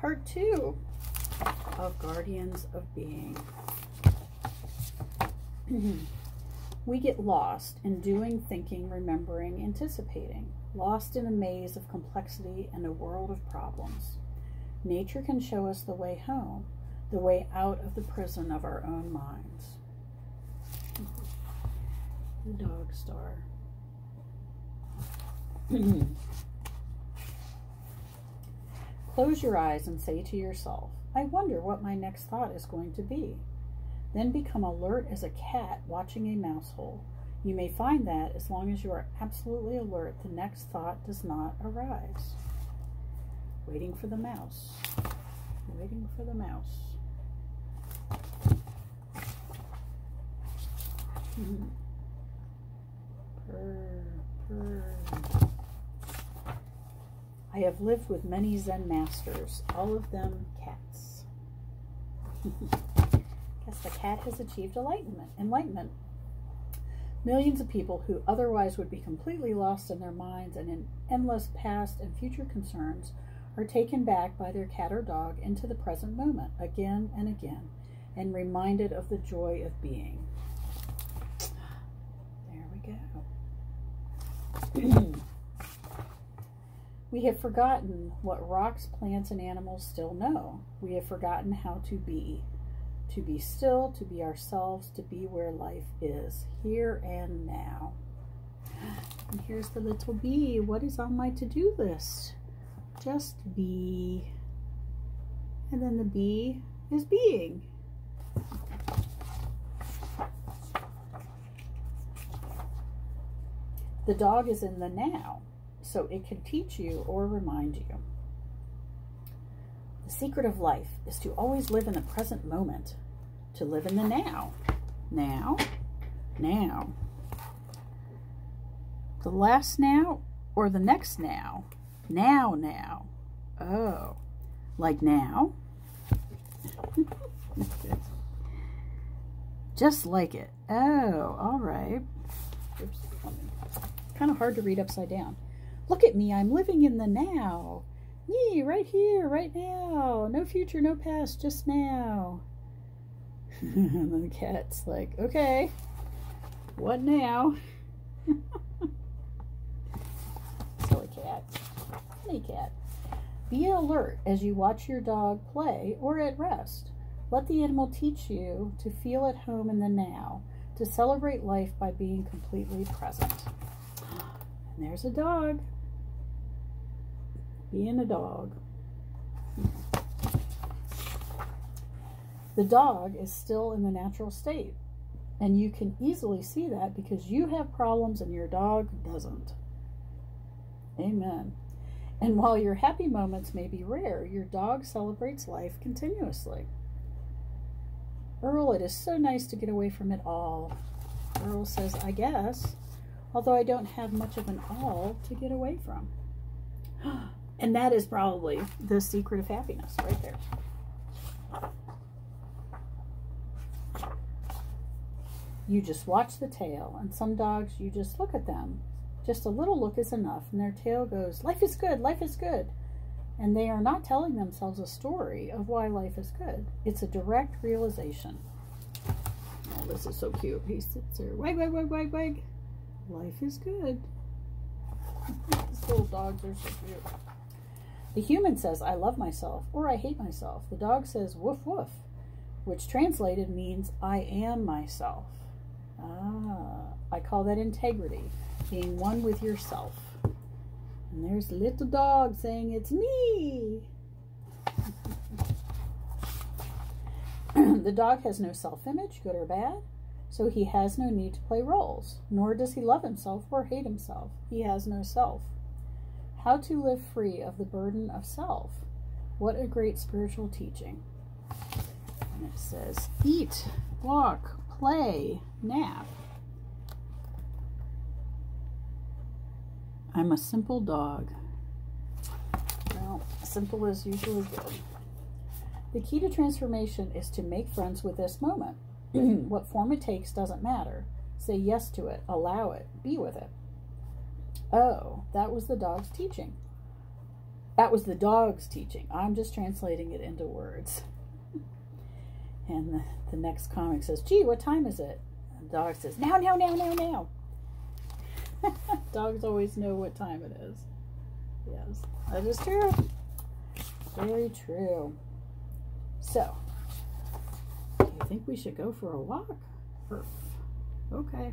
Part 2 of Guardians of Being. We get lost in doing, thinking, remembering, anticipating, lost in a maze of complexity and a world of problems. Nature can show us the way home, the way out of the prison of our own minds. The dog star. Close your eyes and say to yourself, I wonder what my next thought is going to be. Then become alert as a cat watching a mouse hole. You may find that as long as you are absolutely alert, the next thought does not arise. Waiting for the mouse. Waiting for the mouse. Purr, purr. I have lived with many Zen masters, all of them cats. Guess the cat has achieved enlightenment. Millions of people who otherwise would be completely lost in their minds and in endless past and future concerns are taken back by their cat or dog into the present moment again and again and reminded of the joy of being. There we go. We have forgotten what rocks, plants, and animals still know. We have forgotten how to be still, to be ourselves, to be where life is, here and now. And here's the little bee. What is on my to-do list? Just be. And then the bee is being. The dog is in the now, so it can teach you or remind you. The secret of life is to always live in the present moment, to live in the now. Now, now. The last now or the next now? Now, now. Oh, like now? Just like it. Oh, all right. Oops. Kind of hard to read upside down. Look at me, I'm living in the now. Me, right here, right now. No future, no past, just now. And the cat's like, okay, what now? Silly cat. Funny cat. Be alert as you watch your dog play or at rest. Let the animal teach you to feel at home in the now, to celebrate life by being completely present. And there's a dog. Being a dog. The dog is still in the natural state, and you can easily see that because you have problems and your dog doesn't. Amen. And while your happy moments may be rare, your dog celebrates life continuously. Earl, it is so nice to get away from it all. Earl says, I guess, although I don't have much of an all to get away from. And that is probably the secret of happiness right there. You just watch the tail, and some dogs, you just look at them. Just a little look is enough, and their tail goes, life is good, life is good. And they are not telling themselves a story of why life is good. It's a direct realization. Oh, this is so cute. He sits there, wag, wag, wag, wag, wag. Life is good. These little dogs are so cute. The human says, I love myself, or I hate myself. The dog says, woof, woof, which translated means, I am myself. Ah, I call that integrity, being one with yourself. And there's little dog saying, it's me. The dog has no self-image, good or bad, so he has no need to play roles, nor does he love himself or hate himself. He has no self. How to live free of the burden of self. What a great spiritual teaching. And it says, eat, walk, play, nap. I'm a simple dog. Well, simple is usually good. The key to transformation is to make friends with this moment. What form it takes doesn't matter. Say yes to it, allow it, be with it. Oh, that was the dog's teaching. That was the dog's teaching. I'm just translating it into words. And the next comic says, gee, what time is it? And the dog says, now, now, now, now, now. Dogs always know what time it is. Yes, that is true. Very true. So, do you think we should go for a walk? Okay.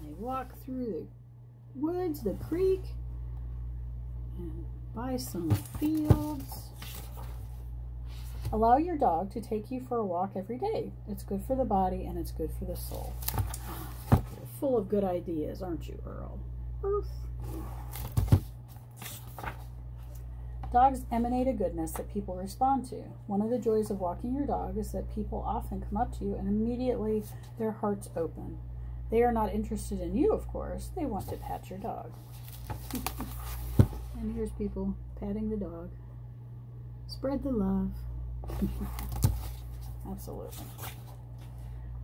They walk through the woods, the creek, and by some fields. Allow your dog to take you for a walk every day. It's good for the body and it's good for the soul. You're full of good ideas, aren't you, Earl? Dogs emanate a goodness that people respond to. One of the joys of walking your dog is that people often come up to you and immediately their hearts open. They are not interested in you, of course. They want to pat your dog. And here's people patting the dog. Spread the love. Absolutely.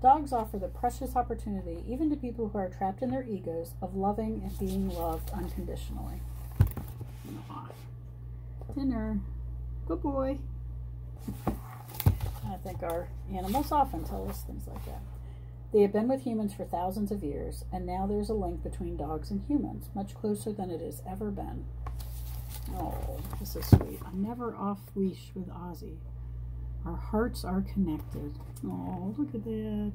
Dogs offer the precious opportunity, even to people who are trapped in their egos, of loving and being loved unconditionally. Aww. Dinner. Good boy. I think our animals often tell us things like that. They have been with humans for thousands of years, and now there's a link between dogs and humans, much closer than it has ever been. Oh, this is sweet. I'm never off leash with Ozzy. Our hearts are connected. Oh, look at that.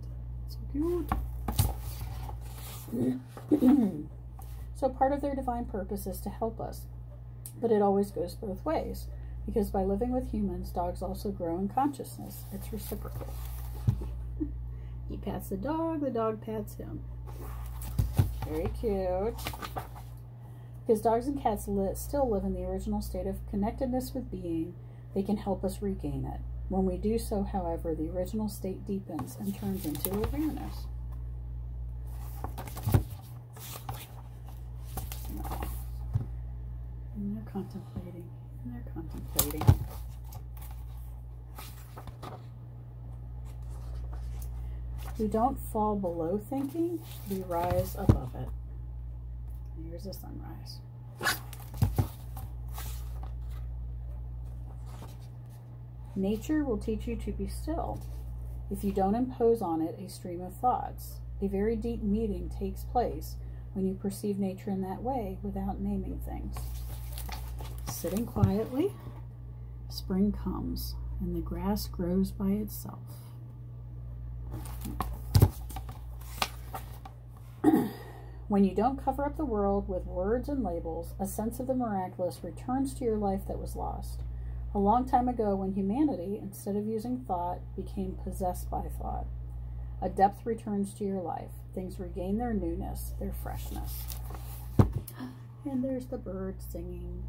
So cute. So part of their divine purpose is to help us. But it always goes both ways. Because by living with humans, dogs also grow in consciousness. It's reciprocal. He pats the dog pats him. Very cute. Because dogs and cats still live in the original state of connectedness with being, they can help us regain it. When we do so, however, the original state deepens and turns into awareness. And they're contemplating. And they're contemplating. We don't fall below thinking, we rise above it. Here's the sunrise. Nature will teach you to be still if you don't impose on it a stream of thoughts. A very deep meeting takes place when you perceive nature in that way without naming things. Sitting quietly, spring comes and the grass grows by itself. When you don't cover up the world with words and labels, a sense of the miraculous returns to your life that was lost. A long time ago, when humanity, instead of using thought, became possessed by thought, a depth returns to your life. Things regain their newness, their freshness. And there's the bird singing.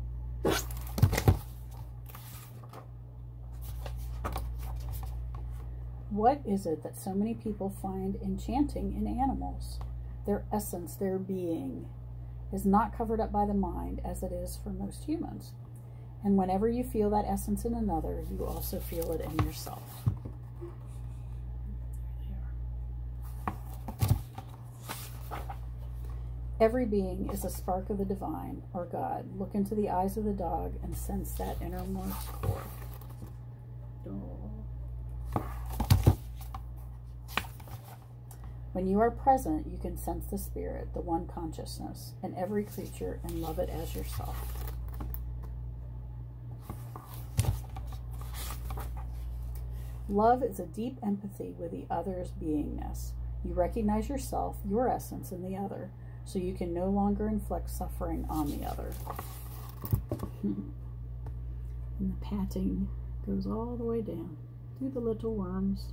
What is it that so many people find enchanting in animals? Their essence, their being, is not covered up by the mind as it is for most humans. And whenever you feel that essence in another, you also feel it in yourself. Every being is a spark of the divine, or God. Look into the eyes of the dog and sense that innermost core. When you are present, you can sense the spirit, the one consciousness, in every creature and love it as yourself. Love is a deep empathy with the other's beingness. You recognize yourself, your essence, in the other, so you can no longer inflict suffering on the other. And the patting goes all the way down through the little worms.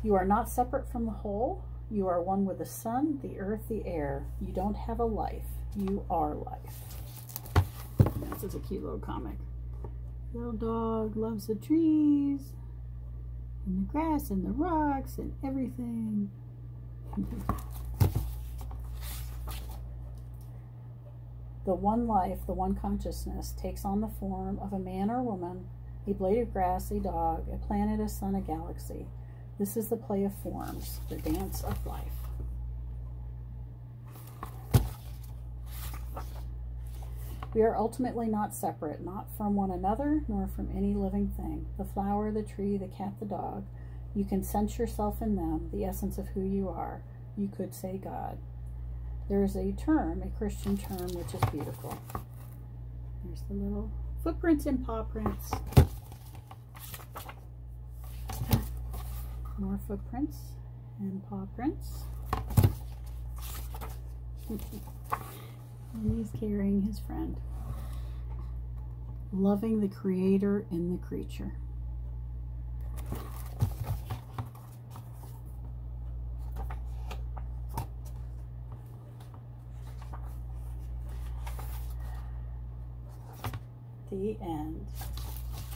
You are not separate from the whole. You are one with the sun, the earth, the air. You don't have a life. You are life. This is a cute little comic. Little dog loves the trees and the grass and the rocks and everything. The one life, the one consciousness, takes on the form of a man or woman, a blade of grass, a dog, a planet, a sun, a galaxy. This is the play of forms, the dance of life. We are ultimately not separate, not from one another, nor from any living thing. The flower, the tree, the cat, the dog. You can sense yourself in them, the essence of who you are. You could say God. There is a term, a Christian term, which is beautiful. There's the little footprints and paw prints. More footprints and paw prints. And he's carrying his friend. Loving the Creator in the creature. The end.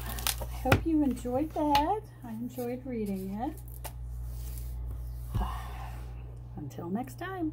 I hope you enjoyed that. I enjoyed reading it. Until next time.